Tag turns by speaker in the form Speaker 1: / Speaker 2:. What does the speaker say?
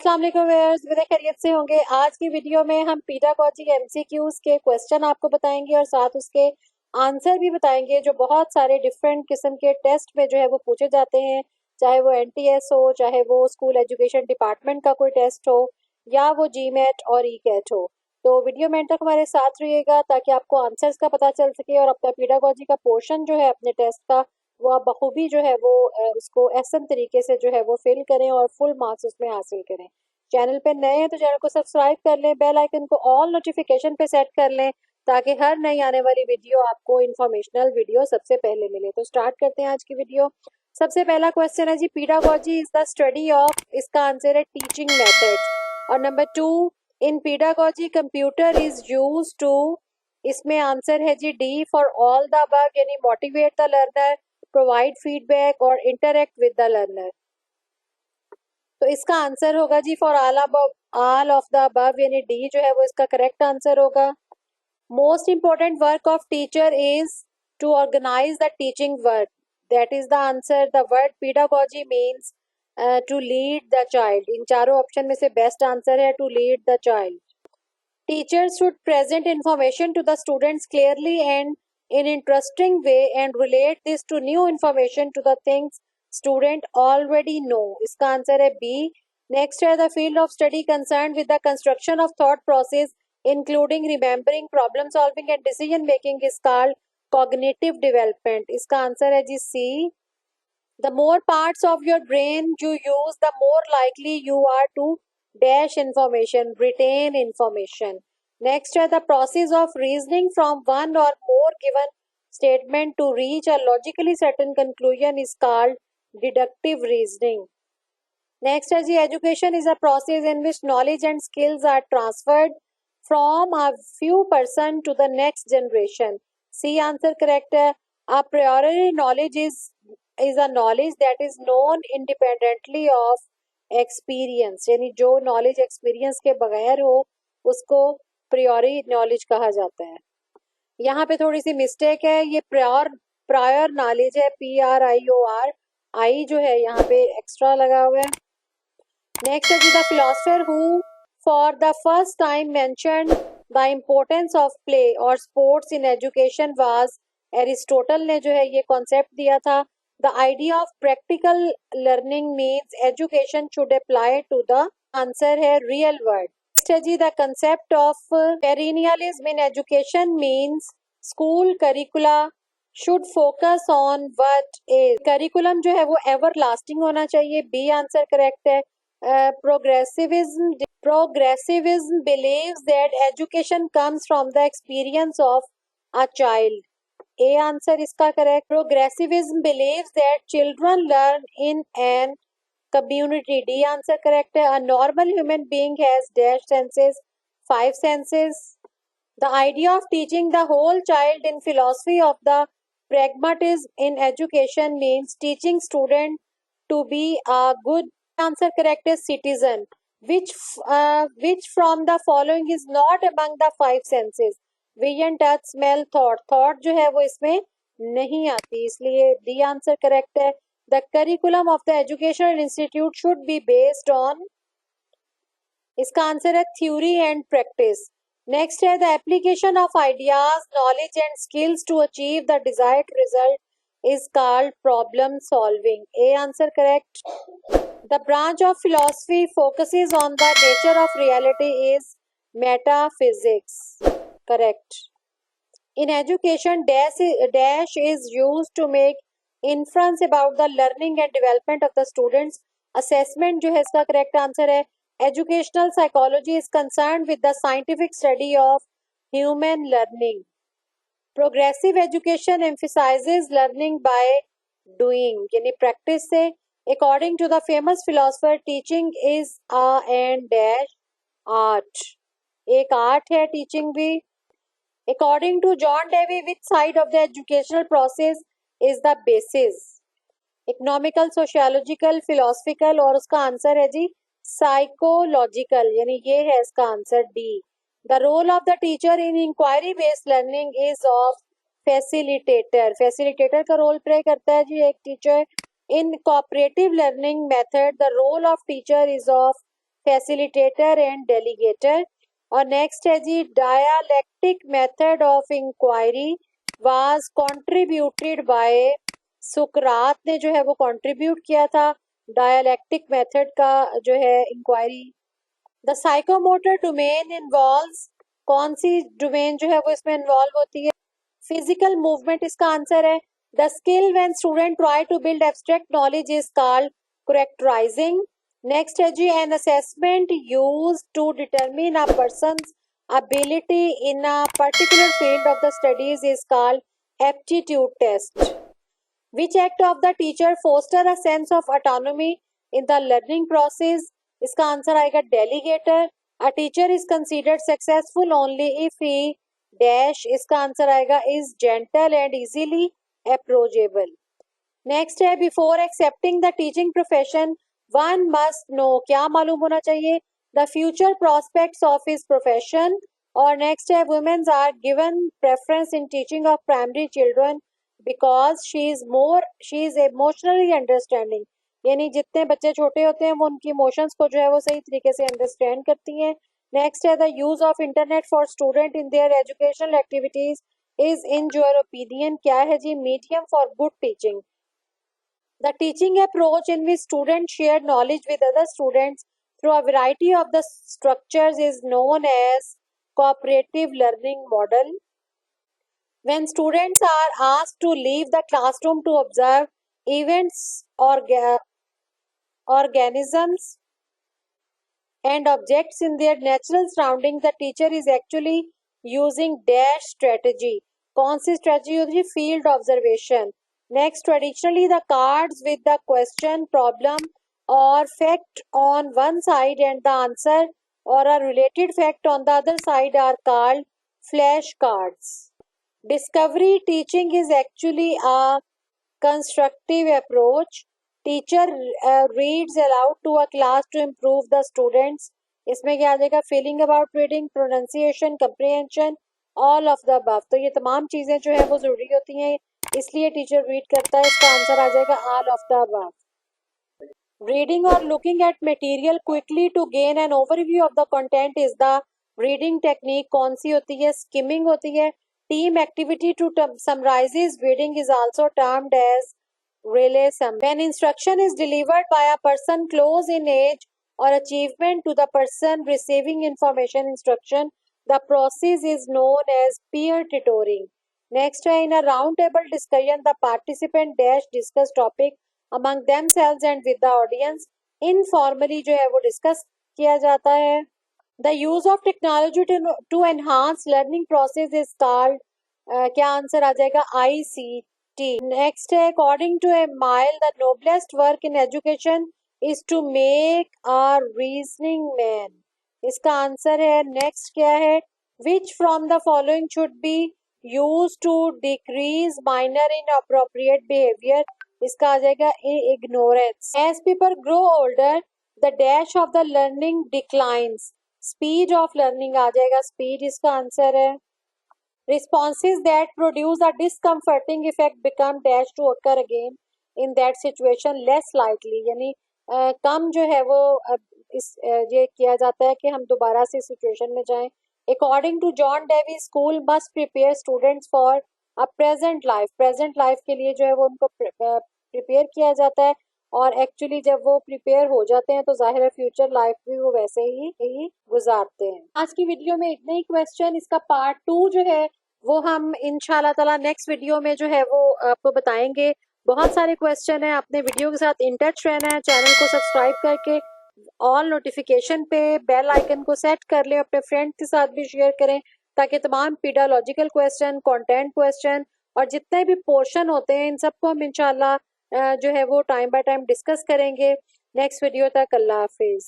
Speaker 1: अस्सलाम वालेकुम व्यूअर्स, मेरे खैरियत से होंगे। आज की वीडियो में हम पीडागॉजी एमसीक्यूज के क्वेश्चन आपको बताएंगे और साथ उसके आंसर भी बताएंगे, जो बहुत सारे डिफरेंट किस्म के टेस्ट में जो है वो पूछे जाते हैं, चाहे वो एनटीएस हो, चाहे वो स्कूल एजुकेशन डिपार्टमेंट का कोई टेस्ट हो, या वो जीमेट और ई कैट हो। तो वीडियो में तक हमारे साथ रहिएगा ताकि आपको आंसर्स का पता चल सके और अपना पीडागॉजी का पोर्शन जो है अपने टेस्ट का, वो आप बखूबी जो है वो उसको एहसन तरीके से जो है वो फिल करें और फुल मार्क्स उसमें हासिल करें। चैनल पे नए हैं तो चैनल को सब्सक्राइब कर लें, बेल आइकन को ऑल नोटिफिकेशन पे सेट कर लें ताकि हर नई आने वाली वीडियो आपको इंफॉर्मेशनल वीडियो सबसे पहले मिले। तो स्टार्ट करते हैं आज की वीडियो। सबसे पहला क्वेश्चन है जी, pedagogy is the study of, इसका आंसर है टीचिंग मेथड्स। और number 2, in pedagogy computer is use to, इसमें आंसर है जी D for all the above, यानी motivate the learner, provide feedback और इंटरेक्ट विद द लर्नर। तो इसका आंसर होगा जी for all of the above, यानी डी जो है वो इसका करेक्ट आंसर होगा। Most important work of teacher is to organise the teaching work, that is the answer. The word pedagogy means to lead the child. इन चारों option में से बेस्ट आंसर है to lead the child. Teachers should present information to the students clearly and in interesting way and relate this to new information to the things student already know. इसका answer है B. Next है the field of study concerned with the construction of thought process including remembering, problem solving and decision making is called cognitive development. इसका answer है जी C. The more parts of your brain you use, the more likely you are to dash information, retain information. Next है the process of reasoning from one or more given statement to reach a logically certain conclusion is called deductive reasoning. Next है जी, education is a process in which knowledge and skills are transferred from a few person to the next generation. C answer correct है. A priori knowledge is a knowledge that is known independently of experience, यानी जो knowledge experience के बगैर हो उसको priori knowledge कहा जाता है। यहाँ पे थोड़ी सी मिस्टेक है, ये प्रायर नॉलेज है, PRIOR, आई जो है यहाँ पे एक्स्ट्रा लगा हुआ है। नेक्स्ट है जी, the philosopher who for the first time mentioned the importance of play और sports in education was, Aristotle ने जो है ये कॉन्सेप्ट दिया था। The idea of practical learning means education should apply to the, answer है रियल वर्ल्ड। नेक्स्ट है जी, the concept of perennialism in education means school curricula should focus on what is, curriculum जो है वो everlasting होना चाहिए। B answer correct है। Progressivism believes that education comes from the experience of a child. A answer इसका correct. Progressivism believes that children learn in an community. D answer correct है. A normal human being has dash senses, 5 senses. The idea of teaching the whole child in philosophy of the pragmatism in education means teaching student to be a good, answer correct is citizen. Which from the following is not among the 5 senses? Vision, touch, smell, thought. Thought जो है वो इसमें नहीं आती, इसलिए D answer correct है। The curriculum of the educational institute should be based on, इसका answer है theory and practice. Next है the application of ideas, knowledge and skills to achieve the desired result is called problem solving. A answer correct. The branch of philosophy focuses on the nature of reality is metaphysics. Correct. In education, dash is used to make inference about the learning and development of the students. Assessment जो है इसका correct answer है. Educational psychology is concerned with the scientific study of human learning. Progressive education emphasizes learning by doing, यानी practice से। According to the famous philosopher, teaching is a and dash art. एक art है teaching भी। According to John Dewey, which side of the educational process is the basis? Economical, sociological, philosophical, और उसका answer है जी psychological, यानी ये है इसका answer D. The role of the teacher in inquiry based learning is of facilitator. Facilitator का role play करता है जी एक teacher. In cooperative learning method, the role of teacher is of facilitator and delegator. और next है जी, dialectic method of inquiry was contributed by सुकरात ने जो है वो कंट्रीब्यूट किया था डायलैक्टिक मेथड का जो है inquiry. The psychomotor domain involves, कौन सी डोमेन जो है वो इसमें इन्वॉल्व होती है? फिजिकल मूवमेंट इसका आंसर है। The skill when student try to build abstract knowledge is called characterizing. Next है जी, an assessment used to determine a person's ability in a particular field of the studies is called aptitude test. Which act of the teacher foster a sense of autonomy in the learning process? इसका answer आएगा delegator. A teacher is considered successful only if he dash, इसका answer आएगा is gentle and easily approachable. Next है, before accepting the teaching profession one must know, क्या मालूम होना चाहिए? The future prospects of his profession. और next है, womens are given preference in teaching of primary children because she is emotionally understanding, यानी जितने बच्चे छोटे होते हैं वो उनकी इमोशंस को जो है वो सही तरीके से अंडरस्टैंड करती हैं। नेक्स्ट है, the use of internet for student in their educational activities is in your opinion क्या है जी? Medium for good teaching. The teaching approach in which students share knowledge with other students through a variety of the structures is known as cooperative learning model. When students are asked to leave the classroom to observe events, organisms and objects in their natural surroundings, the teacher is actually using dash strategy. कौन सी strategy होती है? Field observation. Next, traditionally the cards with the question, problem or fact on one side and the answer or a related fact on the other side are called flashcards. Discovery teaching is actually a constructive approach. Teacher reads aloud to a class to improve the students. इसमें क्या आ जाएगा? feeling about reading, pronunciation, comprehension, all of the above. तो ये तमाम चीजें जो है वो जरूरी होती हैं, इसलिए टीचर रीड करता है। इसका आंसर आ जाएगा all of the above. Reading और looking at material quickly to gain an overview of the content is the reading technique. कौन सी होती है? स्किमिंग होती है। Team activity to summarize reading is also termed as realism. When instruction is delivered by a person close in age or achievement to the person receiving information instruction, the process is known as peer tutoring. Next है, in a round table discussion the participant dash discuss topic among themselves and with the audience. Informally जो है वो discuss किया जाता है। The use of technology to enhance learning process is called क्या answer आ जाएगा? ICT. Next है, according to Emile, the noblest work in education is to make a reasoning man. इसका आंसर है नेक्स्ट क्या है? Which from the following should be used to decrease minor inappropriate behavior? इसका आ जाएगा ignorance. As people grow older, the dash of the learning declines. Speed of learning आ जाएगा speed, इसका answer है। Responses that produce a discomforting effect become dash to occur again in that situation less likely, यानी कम जो है वो ये किया जाता है कि हम दोबारा से सिचुएशन में जाएं। According to John Dewey, school must prepare students for a present life. Present life के लिए जो है वो उनको प्रिपेयर किया जाता है, और एक्चुअली जब वो प्रिपेयर हो जाते हैं तो जाहिर है फ्यूचर लाइफ भी वो वैसे ही गुजारते हैं। आज की वीडियो में इतने ही क्वेश्चन। इसका पार्ट 2 जो है वो हम इंशाल्लाह ताला नेक्स्ट वीडियो में जो है वो आपको बताएंगे। बहुत सारे क्वेश्चन हैं, अपने वीडियो के साथ इन टच रहना है। चैनल को सब्सक्राइब करके ऑल नोटिफिकेशन पे बेल आइकन को सेट कर लें, अपने फ्रेंड के साथ भी शेयर करें ताकि तमाम पीडालॉजिकल क्वेश्चन, कंटेंट क्वेश्चन और जितने भी पोर्शन होते हैं इन सबको हम इंशाल्लाह जो है वो टाइम बाय टाइम डिस्कस करेंगे। नेक्स्ट वीडियो तक अल्लाह हाफिज।